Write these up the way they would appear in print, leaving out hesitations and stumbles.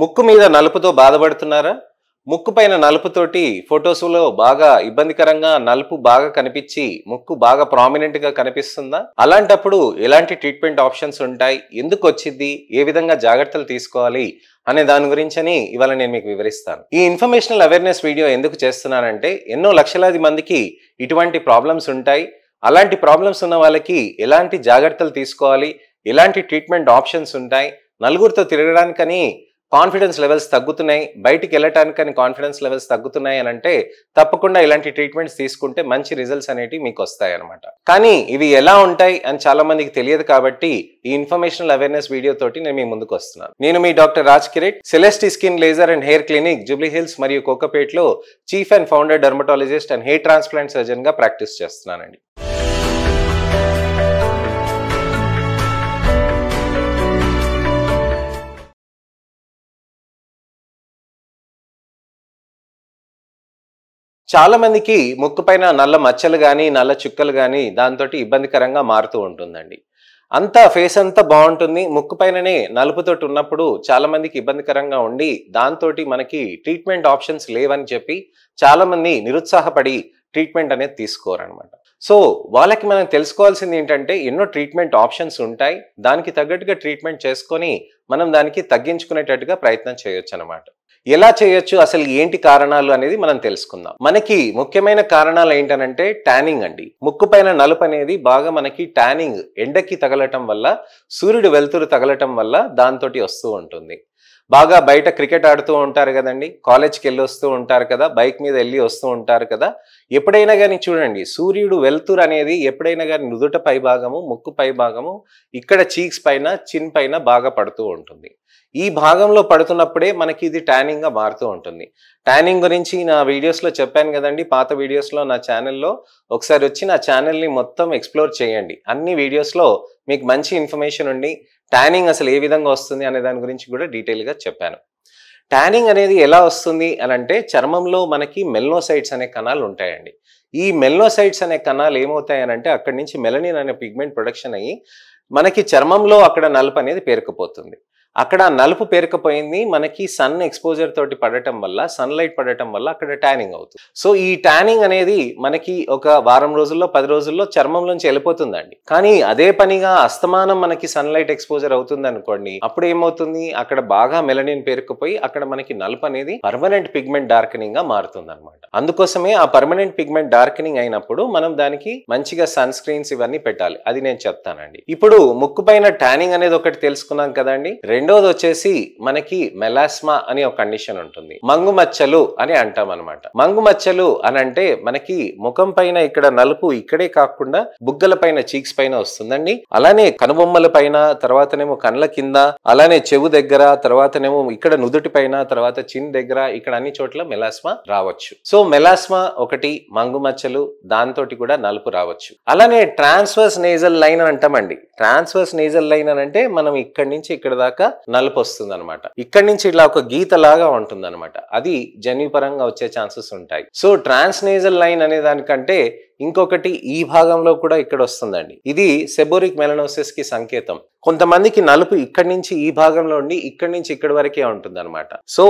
ముక్కు మీద నలుపుతో బాధపడుతున్నారా? ముక్కు పైన నలుపుతోటి ఫొటోస్లో బాగా ఇబ్బందికరంగా నలుపు బాగా కనిపించి ముక్కు బాగా ప్రామినెంట్ గా కనిపిస్తుందా? అలాంటప్పుడు ఎలాంటి ట్రీట్మెంట్ ఆప్షన్స్ ఉంటాయి, ఎందుకు వచ్చింది, ఏ విధంగా జాగ్రత్తలు తీసుకోవాలి అనే దాని గురించని ఇవాళ నేను మీకు వివరిస్తాను. ఈ ఇన్ఫర్మేషనల్ అవేర్నెస్ వీడియో ఎందుకు చేస్తున్నానంటే ఎన్నో లక్షలాది మందికి ఇటువంటి ప్రాబ్లమ్స్ ఉంటాయి. అలాంటి ప్రాబ్లమ్స్ ఉన్న వాళ్ళకి ఎలాంటి జాగ్రత్తలు తీసుకోవాలి, ఎలాంటి ట్రీట్మెంట్ ఆప్షన్స్ ఉంటాయి, నలుగురితో తిరగడానికని కాన్ఫిడెన్స్ లెవెల్స్ తగ్గుతున్నాయి, బయటికి వెళ్ళటానికని కాన్ఫిడెన్స్ లెవెల్స్ తగ్గుతున్నాయి అని అంటే తప్పకుండా ఇలాంటి ట్రీట్మెంట్స్ తీసుకుంటే మంచి రిజల్ట్స్ అనేవి మీకు వస్తాయి అనమాట. కానీ ఇవి ఎలా ఉంటాయి అని చాలా మందికి తెలియదు కాబట్టి ఈ ఇన్ఫర్మేషనల్ అవేర్నెస్ వీడియో తోటి నేను మీ ముందుకు వస్తున్నాను. నేను మీ doctor Raj Kireet, Celestee skin laser and hair clinic, Jubilee Hills మరియు కోకాపేట్లో chief and founder dermatologist and hair transplant surgeon గా ప్రాక్టీస్ చేస్తున్నానండి. చాలా మందికి ముక్కు పైన నల్ల మచ్చలు కానీ నల్ల చుక్కలు కానీ దాంతో ఇబ్బందికరంగా మారుతూ ఉంటుందండి. అంతా ఫేస్ అంతా బాగుంటుంది, ముక్కు పైననే నలుపుతోటి ఉన్నప్పుడు చాలా మందికి ఇబ్బందికరంగా ఉండి దాంతో మనకి ట్రీట్మెంట్ ఆప్షన్స్ లేవని చెప్పి చాలా మంది నిరుత్సాహపడి ట్రీట్మెంట్ అనేది తీసుకోరనమాట. సో వాళ్ళకి మనం తెలుసుకోవాల్సింది ఏంటంటే ఎన్నో ట్రీట్మెంట్ ఆప్షన్స్ ఉంటాయి, దానికి తగ్గట్టుగా ట్రీట్మెంట్ చేసుకొని మనం దానికి తగ్గించుకునేటట్టుగా ప్రయత్నం చేయొచ్చు అనమాట. ఎలా చేయొచ్చు, అసలు ఏంటి కారణాలు అనేది మనం తెలుసుకుందాం. మనకి ముఖ్యమైన కారణాలు ఏంటనంటే ట్యానింగ్ అండి. ముక్కు పైన నలుపు అనేది బాగా మనకి ట్యానింగ్, ఎండకి తగలటం వల్ల, సూర్యుడు వెలుతురు తగలటం వల్ల దాంతో వస్తూ ఉంటుంది. బాగా బయట క్రికెట్ ఆడుతూ ఉంటారు కదండి, కాలేజ్కి వెళ్ళి వస్తూ ఉంటారు కదా, బైక్ మీద వెళ్ళి వస్తూ ఉంటారు కదా. ఎప్పుడైనా కానీ చూడండి, సూర్యుడు వెలుతురు అనేది ఎప్పుడైనా కానీ నుదుట పై భాగము, ముక్కు పై భాగము, ఇక్కడ చీక్స్ పైన, చిన్ పైన బాగా పడుతూ ఉంటుంది. ఈ భాగంలో పడుతున్నప్పుడే మనకి ఇది ట్యానింగ్ గా మారుతూ ఉంటుంది. ట్యానింగ్ గురించి నా వీడియోస్లో చెప్పాను కదండి, పాత వీడియోస్లో నా ఛానల్లో ఒకసారి వచ్చి నా ఛానల్ని మొత్తం ఎక్స్ప్లోర్ చేయండి. అన్ని వీడియోస్లో మీకు మంచి ఇన్ఫర్మేషన్ ఉండి ట్యానింగ్ అసలు ఏ విధంగా వస్తుంది అనే దాని గురించి కూడా డీటెయిల్గా చెప్పాను. ట్యానింగ్ అనేది ఎలా వస్తుంది అని అంటే చర్మంలో మనకి మెల్నోసైట్స్ అనే కణాలు ఉంటాయండి. ఈ మెల్నోసైట్స్ అనే కణాలు ఏమవుతాయనంటే అక్కడి నుంచి మెలనిన్ అనే పిగ్మెంట్ ప్రొడక్షన్ అయ్యి మనకి చర్మంలో అక్కడ నలుపు అనేది పేరుకుపోతుంది. అక్కడ నలుపు పేరుకుపోయింది మనకి సన్ ఎక్స్పోజర్ తోటి పడటం వల్ల, సన్లైట్ పడటం వల్ల అక్కడ ట్యానింగ్ అవుతుంది. సో ఈ ట్యానింగ్ అనేది మనకి ఒక వారం రోజుల్లో 10 రోజుల్లో చర్మం నుంచి వెళ్ళిపోతుందండి. కానీ అదే పనిగా అస్తమానం మనకి సన్లైట్ ఎక్స్పోజర్ అవుతుంది అనుకోండి, అప్పుడు ఏమవుతుంది, అక్కడ బాగా మెలనిన్ పేరుకుపోయి అక్కడ మనకి నలుపు అనేది పర్మనెంట్ పిగ్మెంట్ డార్కనింగ్ గా మారుతుంది అనమాట. అందుకోసమే ఆ పర్మనెంట్ పిగ్మెంట్ డార్కనింగ్ అయినప్పుడు మనం దానికి మంచిగా సన్ స్క్రీన్స్ ఇవన్నీ పెట్టాలి. అది నేను చెప్తానండి. ఇప్పుడు ముక్కు పైన ట్యానింగ్ అనేది ఒకటి తెలుసుకున్నాం కదండి. రెండోది వచ్చేసి మనకి మెలాస్మా అనే ఒక కండిషన్ ఉంటుంది. మంగుమచ్చలు అని అంటాం అనమాట. మంగుమచ్చలు అని అంటే మనకి ముఖం పైన ఇక్కడ నలుపు ఇక్కడే కాకుండా బుగ్గల పైన, చీక్స్ పైన వస్తుందండి. అలానే కనుబొమ్మల పైన, తర్వాతనేమో కండ్ల కింద, అలానే చెవు దగ్గర, తర్వాతనేమో ఇక్కడ నుదుటి పైన, తర్వాత చిన్ దగ్గర, ఇక్కడ అన్ని చోట్ల మెలాస్మా రావచ్చు. సో మెలాస్మా ఒకటి, మంగుమచ్చలు, దాంతో కూడా నలుపు రావచ్చు. అలానే ట్రాన్స్వర్స్ నేజల్ లైన్ అని అంటామండి. ట్రాన్స్వర్స్ నేజల్ లైన్ అని అంటే మనం ఇక్కడి నుంచి ఇక్కడ దాకా నలుపు వస్తుంది అనమాట. ఇక్కడి నుంచి ఇలా ఒక గీత లాగా ఉంటుంది అనమాట. అది జన్యుపరంగా వచ్చే ఛాన్సెస్ ఉంటాయి. సో ట్రాన్స్నేజల్ లైన్ అనే దానికంటే ఇంకొకటి ఈ భాగంలో కూడా ఇక్కడ వస్తుందండి. ఇది సెబోరిక్ మెలనోసిస్ కి సంకేతం. కొంతమందికి నలుపు ఇక్కడి నుంచి ఈ భాగంలో ఉండి ఇక్కడి నుంచి ఇక్కడి వరకే ఉంటుంది అనమాట. సో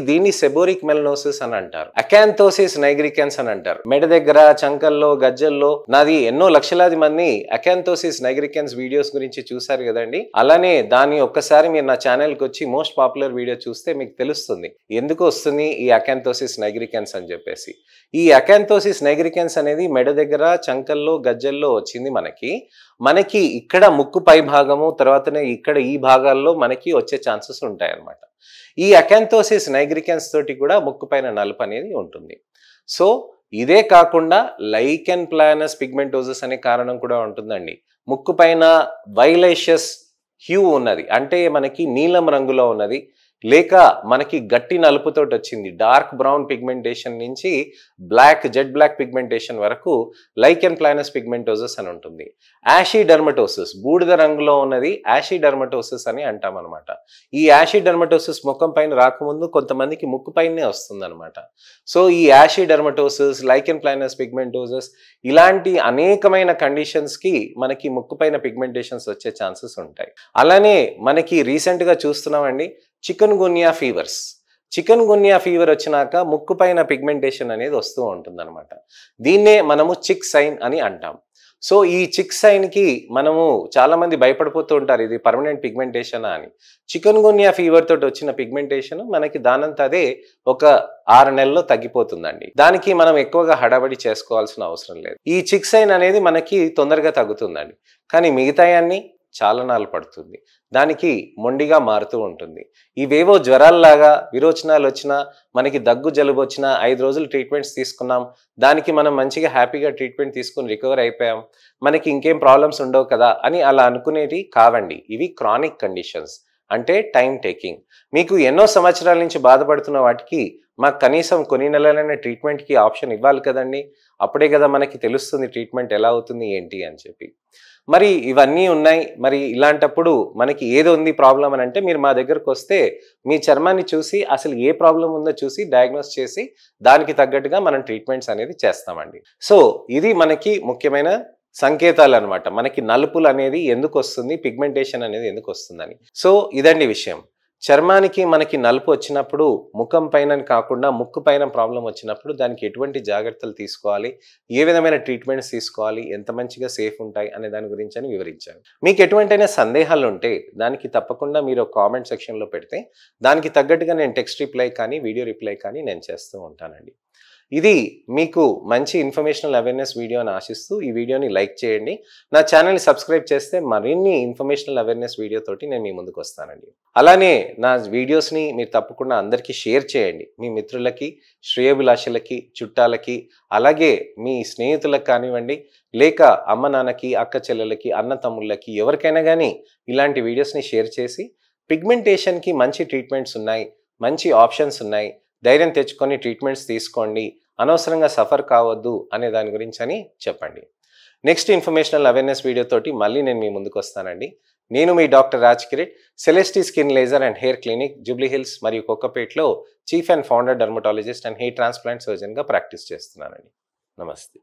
దీన్ని సెబోరిక్ మెలనోసిస్ అని అంటారు. అకాంతోసిస్ నైగ్రికెన్స్ అని అంటారు. మెడ దగ్గర, చంకల్లో, గజ్జల్లో, నాది ఎన్నో లక్షలాది మంది అకాంతోసిస్ నైగ్రికెన్స్ వీడియోస్ గురించి చూసారు కదండి. అలానే దాన్ని ఒక్కసారి మీరు నా ఛానల్కి వచ్చి మోస్ట్ పాపులర్ వీడియో చూస్తే మీకు తెలుస్తుంది ఎందుకు వస్తుంది ఈ అకాంతోసిస్ నైగ్రికెన్స్ అని చెప్పేసి. ఈ అకాంతోసిస్ నైగ్రికెన్స్ అనేది మెడ దగ్గర, చంకల్లో, గజ్జల్లో వచ్చింది మనకి ఇక్కడ ముక్కు పై భాగము, తర్వాతనే ఇక్కడ ఈ భాగాల్లో మనకి వచ్చే ఛాన్సెస్ ఉంటాయి అన్నమాట. ఈ అకాంతోసిస్ నైగ్రికెన్స్ తోటి కూడా ముక్కు పైన నలుపు అనేది ఉంటుంది. సో ఇదే కాకుండా లైకెన్ ప్లానస్ పిగ్మెంటోసిస్ అనే కారణం కూడా ఉంటుందండి. ముక్కు పైన వైలేషియస్ హ్యూ ఉన్నది, అంటే మనకి నీలం రంగులో ఉన్నది, లేక మనకి గట్టి నలుపుతోటి వచ్చింది, డార్క్ బ్రౌన్ పిగ్మెంటేషన్ నుంచి జెడ్ బ్లాక్ పిగ్మెంటేషన్ వరకు లైకెన్ ప్లానస్ పిగ్మెంటోసిస్ అని ఉంటుంది. యాషీ డెర్మటోసిస్, బూడిద రంగులో ఉన్నది యాషీ డెర్మటోసిస్ అని అంటాం అనమాట. ఈ యాషీ డెర్మటోసిస్ ముఖం పైన రాకముందు కొంతమందికి ముక్కు పైనే వస్తుంది అనమాట. సో ఈ ashy dermatosis, lichen planus pigmentosus ఇలాంటి అనేకమైన కండిషన్స్ కి మనకి ముక్కు పైన పిగ్మెంటేషన్స్ వచ్చే ఛాన్సెస్ ఉంటాయి. అలానే మనకి రీసెంట్ గా చూస్తున్నామండి, చికెన్ గున్యా ఫీవర్స్. చికెన్ గున్యా ఫీవర్ వచ్చినాక ముక్కు పైన పిగ్మెంటేషన్ అనేది వస్తూ ఉంటుందన్నమాట. దీన్నే మనము చిక్ సైన్ అని అంటాం. సో ఈ చిక్ సైన్కి మనము చాలామంది భయపడిపోతూ ఉంటారు, ఇది పర్మనెంట్ పిగ్మెంటేషనా అని. చికెన్ గున్యా ఫీవర్ తోటి వచ్చిన పిగ్మెంటేషన్ మనకి దానంత అదే ఒక 6 నెలల్లో తగ్గిపోతుందండి. దానికి మనం ఎక్కువగా హడాబడి చేసుకోవాల్సిన అవసరం లేదు. ఈ చిక్ సైన్ అనేది మనకి తొందరగా తగ్గుతుందండి. కానీ మిగతాయన్నీ చాలా నాళ్ళు పడుతుంది. దానికి మొండిగా మారుతూ ఉంటుంది. ఇవేవో జ్వరాల్లాగా విరోచనాలు వచ్చినా, మనకి దగ్గు జలుబు వచ్చినా 5 రోజులు ట్రీట్మెంట్స్ తీసుకున్నాం, దానికి మనం మంచిగా హ్యాపీగా ట్రీట్మెంట్ తీసుకుని రికవర్ అయిపోయాం, మనకి ఇంకేం ప్రాబ్లమ్స్ ఉండవు కదా అని అలా అనుకునేవి కావండి. ఇవి క్రానిక్ కండిషన్స్, అంటే టైం టేకింగ్. మీకు ఎన్నో సంవత్సరాల నుంచి బాధపడుతున్న వాటికి మాకు కనీసం కొన్ని నెలలైన ట్రీట్మెంట్కి ఆప్షన్ ఇవ్వాలి కదండి. అప్పుడే కదా మనకి తెలుస్తుంది ట్రీట్మెంట్ ఎలా అవుతుంది ఏంటి అని చెప్పి. మరి ఇవన్నీ ఉన్నాయి. మరి ఇలాంటప్పుడు మనకి ఏది ఉంది ప్రాబ్లం అని అంటే, మీరు మా దగ్గరకు వస్తే మీ చర్మాన్ని చూసి అసలు ఏ ప్రాబ్లం ఉందో చూసి డయాగ్నోస్ చేసి దానికి తగ్గట్టుగా మనం ట్రీట్మెంట్స్ అనేది చేస్తామండి. సో ఇది మనకి ముఖ్యమైన సంకేతాలు అనమాట, మనకి నలుపులు అనేది ఎందుకు వస్తుంది, పిగ్మెంటేషన్ అనేది ఎందుకు వస్తుందని. సో ఇదండి విషయం. చర్మానికి మనకి నలుపు వచ్చినప్పుడు ముఖం పైన కాకుండా ముక్కు పైన ప్రాబ్లం వచ్చినప్పుడు దానికి ఎటువంటి జాగ్రత్తలు తీసుకోవాలి, ఏ విధమైన ట్రీట్మెంట్స్ తీసుకోవాలి, ఎంత మంచిగా సేఫ్ ఉంటాయి అనే దాని గురించి అని వివరించాను. మీకు ఎటువంటైనా సందేహాలు ఉంటే దానికి తప్పకుండా మీరు కామెంట్ సెక్షన్లో పెడితే దానికి తగ్గట్టుగా నేను టెక్స్ట్ రిప్లై కానీ వీడియో రిప్లై కానీ నేను చేస్తూ ఉంటానండి. ఇది మీకు మంచి ఇన్ఫర్మేషనల్ అవేర్నెస్ వీడియో అని ఆశిస్తూ ఈ వీడియోని లైక్ చేయండి. నా ఛానల్ని సబ్స్క్రైబ్ చేస్తే మరిన్ని ఇన్ఫర్మేషనల్ అవేర్నెస్ వీడియోతోటి నేను మీ ముందుకు వస్తానండి. అలానే నా వీడియోస్ని మీరు తప్పకుండా అందరికీ షేర్ చేయండి, మీ మిత్రులకి, శ్రేయోభిలాషులకి, చుట్టాలకి, అలాగే మీ స్నేహితులకు కానివ్వండి, లేక అమ్మ నాన్నకి, అక్క చెల్లెలకి, అన్న తమ్ముళ్ళకి, ఎవరికైనా కానీ ఇలాంటి వీడియోస్ని షేర్ చేసి పిగ్మెంటేషన్కి మంచి ట్రీట్మెంట్స్ ఉన్నాయి, మంచి ఆప్షన్స్ ఉన్నాయి, ధైర్యం తెచ్చుకొని ట్రీట్మెంట్స్ తీసుకోండి, అనవసరంగా సఫర్ కావద్దు అనే దాని గురించి అని చెప్పండి. నెక్స్ట్ ఇన్ఫర్మేషనల్ అవేర్నెస్ వీడియోతోటి మళ్ళీ నేను మీ ముందుకు వస్తానండి. నేను మీ doctor Raj Kireet, Celestee skin laser and hair clinic, Jubilee Hills మరియు కొత్తపేటలో chief and founder dermatologist and hair transplant సర్జన్గా ప్రాక్టీస్ చేస్తున్నానండి. నమస్తే.